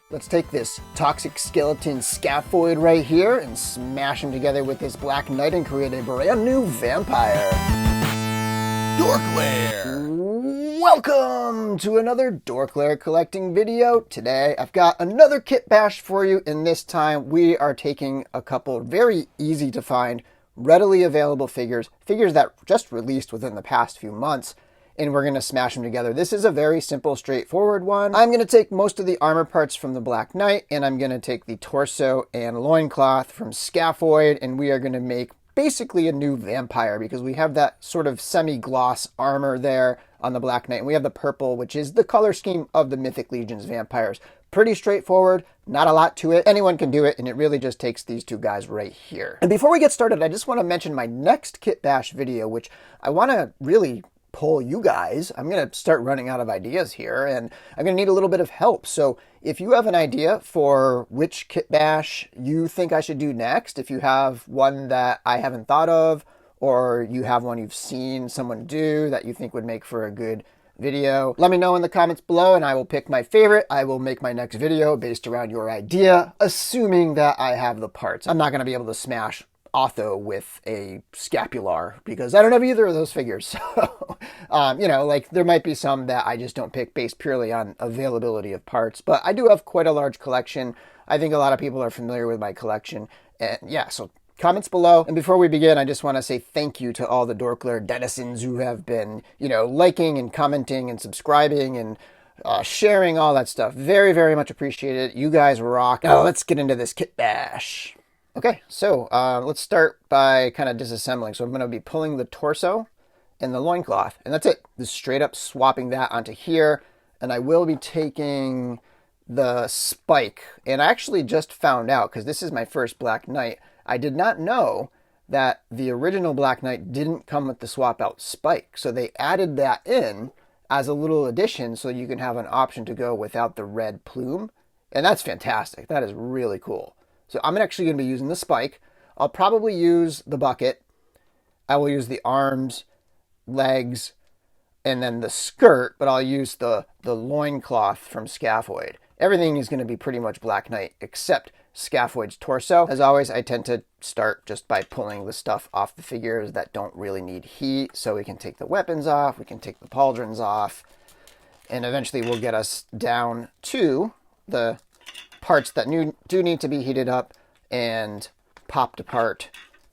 Let's take this toxic skeleton Scaphoid right here and smash him together with this Black Knight and create a brand new vampire. DorkLair! Welcome to another DorkLair collecting video. Today I've got another Kitbash for you, and this time we are taking a couple very easy to find, readily available figures that just released within the past few months, and we're going to smash them together. This is a very simple, straightforward one. I'm going to take most of the armor parts from the Black Knight, and I'm going to take the torso and loincloth from Scaphoid, and we are going to make basically a new vampire because we have that sort of semi-gloss armor there on the Black Knight, and we have the purple, which is the color scheme of the Mythic Legion's vampires. Pretty straightforward, not a lot to it. Anyone can do it, and it really just takes these two guys right here. And before we get started, I just want to mention my next Kitbash video, which I want to really poll you guys. I'm going to start running out of ideas here, and I'm going to need a little bit of help. So if you have an idea for which Kitbash you think I should do next, if you have one that I haven't thought of, or you have one you've seen someone do that you think would make for a good video, let me know in the comments below, and I will pick my favorite. I will make my next video based around your idea, assuming that I have the parts. I'm not going to be able to smash Otho with a scapular because I don't have either of those figures. So, you know, like there might be some that I just don't pick based purely on availability of parts, but I do have quite a large collection. I think a lot of people are familiar with my collection, and yeah, so comments below. And before we begin, I just want to say thank you to all the DorkLair denizens who have been, you know, liking and commenting and subscribing and sharing, all that stuff. Very, very much appreciated. You guys rock. Now let's get into this Kitbash. Okay, so let's start by kind of disassembling. So I'm going to be pulling the torso and the loincloth, and that's it. Just straight up swapping that onto here, and I will be taking the spike. And I actually just found out, because this is my first Black Knight, I did not know that the original Black Knight didn't come with the swap out spike. So they added that in as a little addition so you can have an option to go without the red plume, and that's fantastic. That is really cool. So I'm actually going to be using the spike. I'll probably use the bucket. I will use the arms, legs, and then the skirt, but I'll use the loincloth from Scaphoid. Everything is going to be pretty much Black Knight except Scaphoid's torso. As always, I tend to start just by pulling the stuff off the figures that don't really need heat, so we can take the weapons off, we can take the pauldrons off, and eventually we'll get us down to the parts that do need to be heated up and popped apart.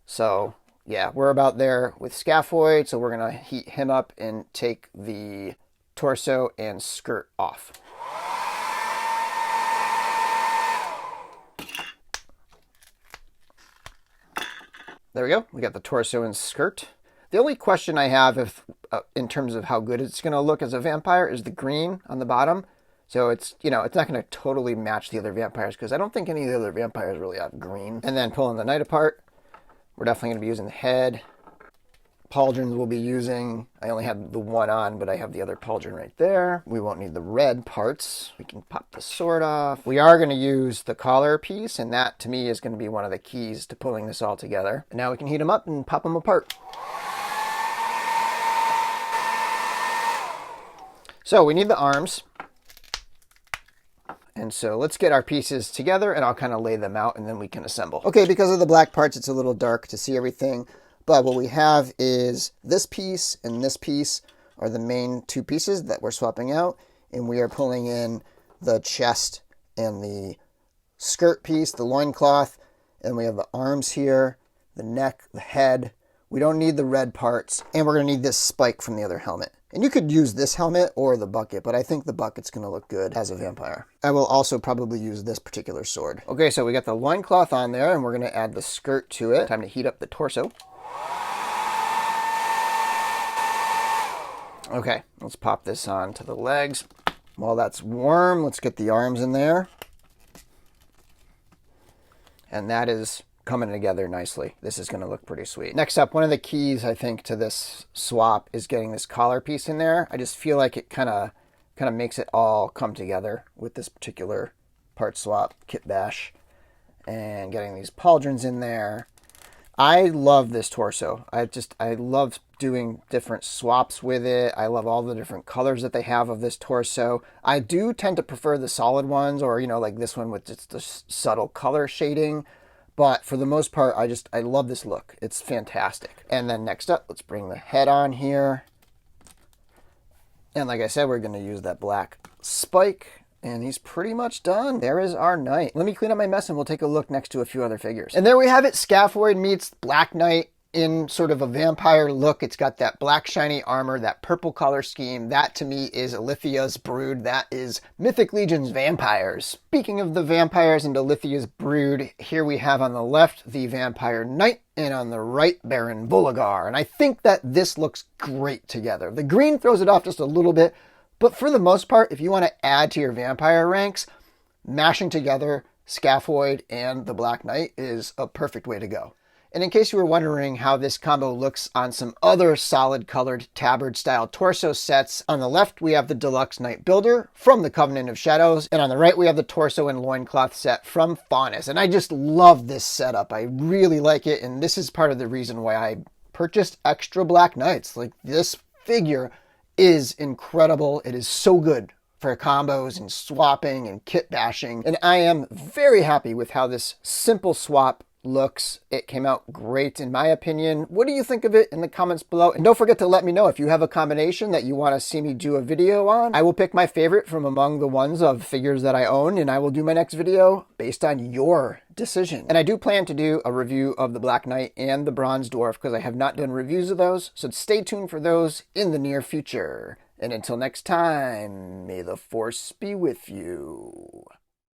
So yeah, we're about there with Scaphoid, so we're going to heat him up and take the torso and skirt off. There we go. We got the torso and skirt. The only question I have in terms of how good it's going to look as a vampire is the green on the bottom. So it's, you know, it's not going to totally match the other vampires because I don't think any of the other vampires really have green. And then pulling the knight apart, we're definitely going to be using the head. Pauldrons we'll be using. I only have the one on, but I have the other pauldron right there. We won't need the red parts. We can pop the sword off. We are going to use the collar piece, and that to me is going to be one of the keys to pulling this all together. And now we can heat them up and pop them apart. So we need the arms. And so let's get our pieces together, and I'll kind of lay them out, and then we can assemble. Okay, because of the black parts, it's a little dark to see everything. But what we have is this piece and this piece are the main two pieces that we're swapping out. And we are pulling in the chest and the skirt piece, the loincloth. And we have the arms here, the neck, the head. We don't need the red parts. And we're going to need this spike from the other helmet. And you could use this helmet or the bucket, but I think the bucket's going to look good as a vampire. I will also probably use this particular sword. Okay, so we got the loincloth on there, and we're going to add the skirt to it. Time to heat up the torso. Okay, let's pop this on to the legs. While that's warm, let's get the arms in there. And that is coming together nicely. This is going to look pretty sweet. Next up, one of the keys, I think, to this swap is getting this collar piece in there. I just feel like it kind of makes it all come together with this particular part swap, Kitbash. And getting these pauldrons in there. I love this torso. I love doing different swaps with it. I love all the different colors that they have of this torso. I do tend to prefer the solid ones, or, like this one with just the subtle color shading. But for the most part, I love this look. It's fantastic. And then next up, let's bring the head on here. And like I said, we're going to use that black spike. And he's pretty much done. There is our knight. Let me clean up my mess and we'll take a look next to a few other figures. And there we have it. Scaphoid meets Black Knight in sort of a vampire look. It's got that black shiny armor, that purple color scheme. That to me is Alithia's brood. That is Mythic Legion's vampires. Speaking of the vampires and Alithia's brood, here we have on the left the Vampire Knight and on the right Baron Voligar. And I think that this looks great together. The green throws it off just a little bit, but for the most part, if you want to add to your vampire ranks, mashing together Scaphoid and the Black Knight is a perfect way to go. And in case you were wondering how this combo looks on some other solid colored tabard style torso sets, on the left we have the Deluxe Knight Builder from the Covenant of Shadows, and on the right we have the torso and loincloth set from Faunus. And I just love this setup. I really like it, and this is part of the reason why I purchased extra Black Knights. Like, this figure is incredible. It is so good for combos and swapping and kit bashing. And I am very happy with how this simple swap looks. It came out great in my opinion. What do you think of it in the comments below? And don't forget to let me know if you have a combination that you want to see me do a video on. I will pick my favorite from among the ones of figures that I own, and I will do my next video based on your decision. And I do plan to do a review of the Black Knight and the Bronze Dwarf because I have not done reviews of those, so stay tuned for those in the near future. And until next time, may the Force be with you.